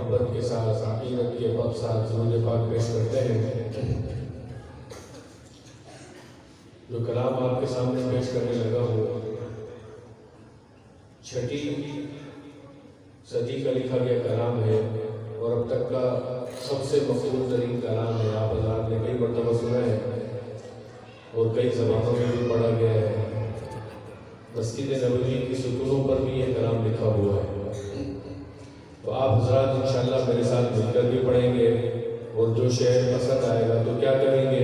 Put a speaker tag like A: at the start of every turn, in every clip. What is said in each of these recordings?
A: محبت کے ساتھ عقیدت کے ساتھ درود پاک پیش کرتے ہیں۔ جو کلام آپ کے سامنے پیش کرنے لگا ہوں 6ویں صدی کا لکھا گیا کلام ہے اور اب تک کا سب سے مقبول ترین کلام ہے۔ آپ حضرات نے کئی مرتبہ سنا ہے اور کئی زبانوں میں بھی پڑھا گیا ہے۔ مسجد نبوی کی ستونوں پر بھی یہ کلام لکھا ہوا ہے۔ تو آپ حضرات انشاءاللہ میرے ساتھ مل کر بھی پڑھیں گے اور جو شعر پسند آئے گا تو کیا کریں گے؟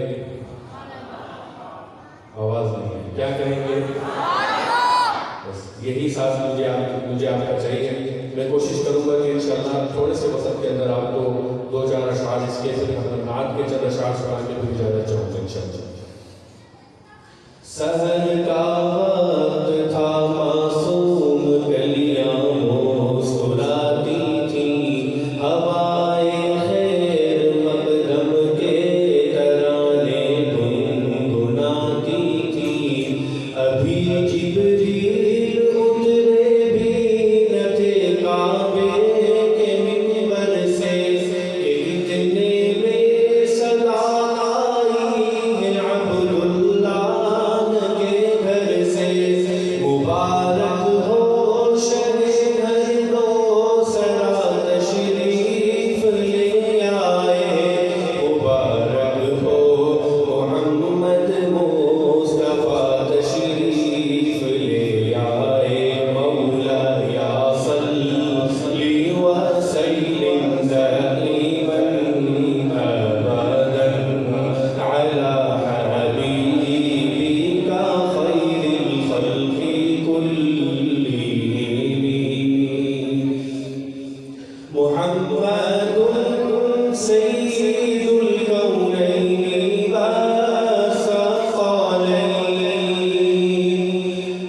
A: آواز نہیں ہے، کیا کہیں گے؟ بس یہی ساتھ مجھے آپ کا چاہیے۔ میں کوشش کروں گا کہ انشاءاللہ تھوڑے سے وقت کے اندر آپ کو 2-4 اشعار اس کے نعت کے چند اشعار سنا کے بھی اجازت چاہوں گا انشاءاللہ۔ سحر کا وقت تھا، معصوم کلیاں مسکراتی تھیں، ہوائے خیر مقدم کے ترانے گنگناتی تھیں۔ ابھی جبریل اترے بھی نہ تھے کعبے کے منبر سے، کہ اتنے میں صدا آئی ہے عبداللہ کے گھر سے۔ مبارک ہو شہر دو سرا تشریف لے آئے، مبارک ہو محمد مصطفیٰ تشریف لے آئے۔ مولا یا صلی وسلم دائما ابدا علی حبیبک خیر الخلق کلہم۔ محمد سید الکونین والثقلین،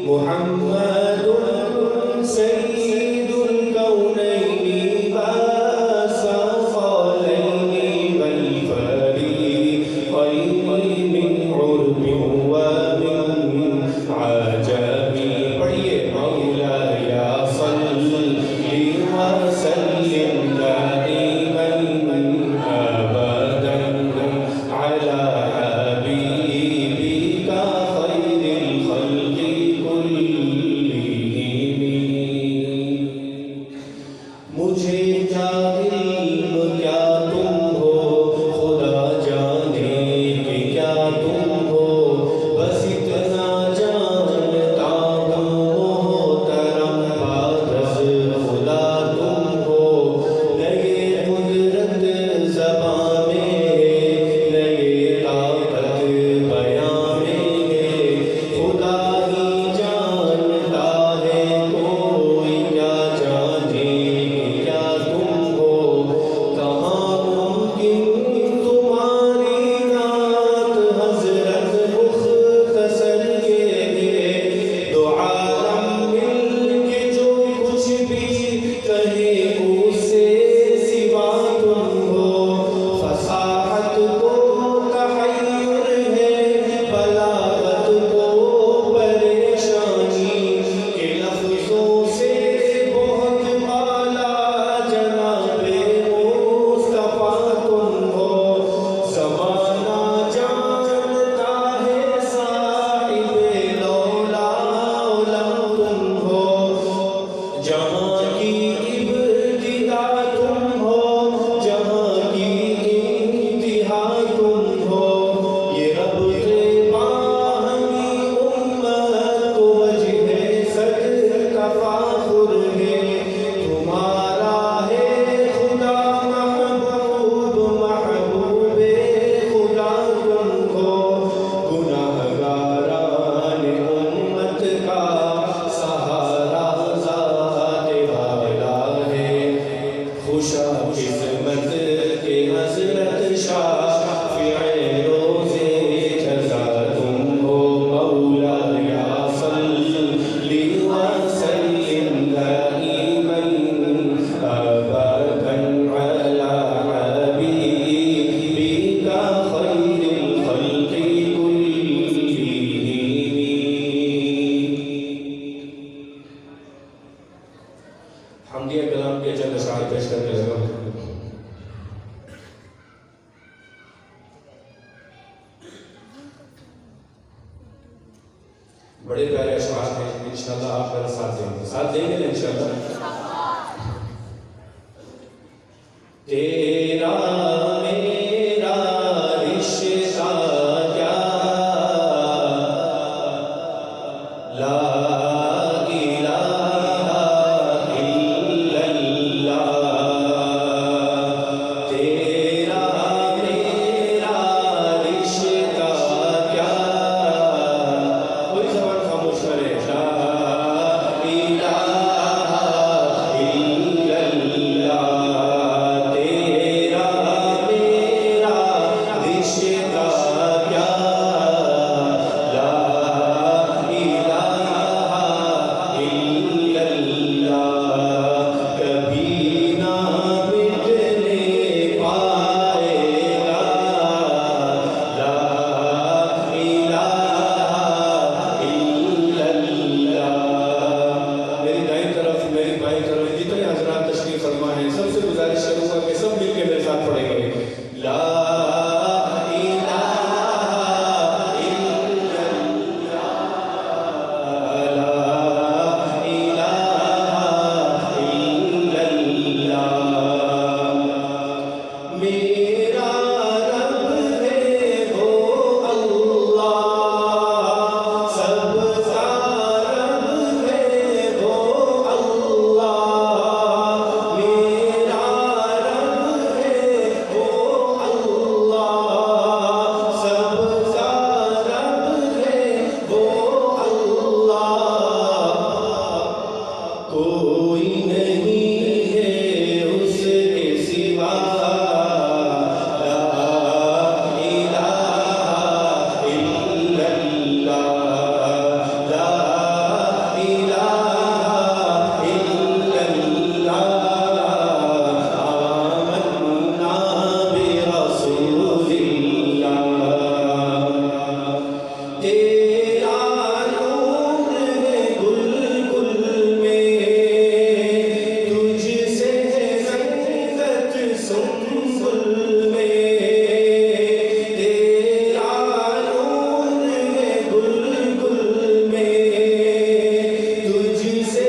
A: محمد سید الکونین والثقلین والفریقین من عرب ومن عجم۔ پڑھیے مولا یا صلی وسلم دائما ابدا بڑے پیارے اشعار ہیں، انشاءاللہ آپ میرا ساتھ دیں گے نا انشاءاللہ. تیرا میرا رشتہ کیا لا الہ الا اللہ. تیرا میرا رشتہ کیا، کوئی زبان خاموش کرے. لا الہ الا اللہ. تیرا میرا رشتہ کیا لا الہ الا اللہ. کبھی نہ مٹنے پائے گا لا الہ الا اللہ. میری دائیں طرف میری بائیں طرف جتنے حضرات تشریف فرما ہیں، سب سے گزارش کروں گا کہ سب مل کے میرے ساتھ پڑھیں گے. لا الہ الا اللہ. لا الہ الا اللہ. میرا رب ہے وہ اللہ، سب کا رب ہے وہ اللہ. میرا رب ہے وہ اللہ، سب کا رب ہے وہ اللہ. کوئی نہیں ہے اس کے سوا لا الہ الا اللہ. لا الہ الا اللہ. آمنا برسول اللہ. تیرا نور ہے گل گل میں، تجھ سے سنگت سنبل میں. تیرا نور ہے گل گل میں، تجھ سے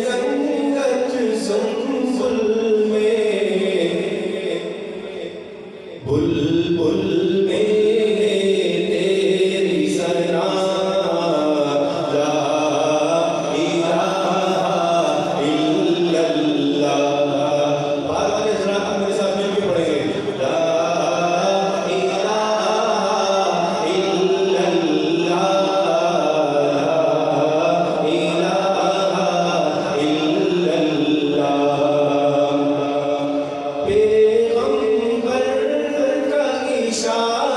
A: سنگت سنبل میں. بلبل میں تیری ثنا لا الہ الا اللہ. بار بار حضرات آپ میرے ساتھ مل کے پڑھیں گے. لا الہ الا اللہ. لا الہ الا اللہ. پیغمبر کا اشارہ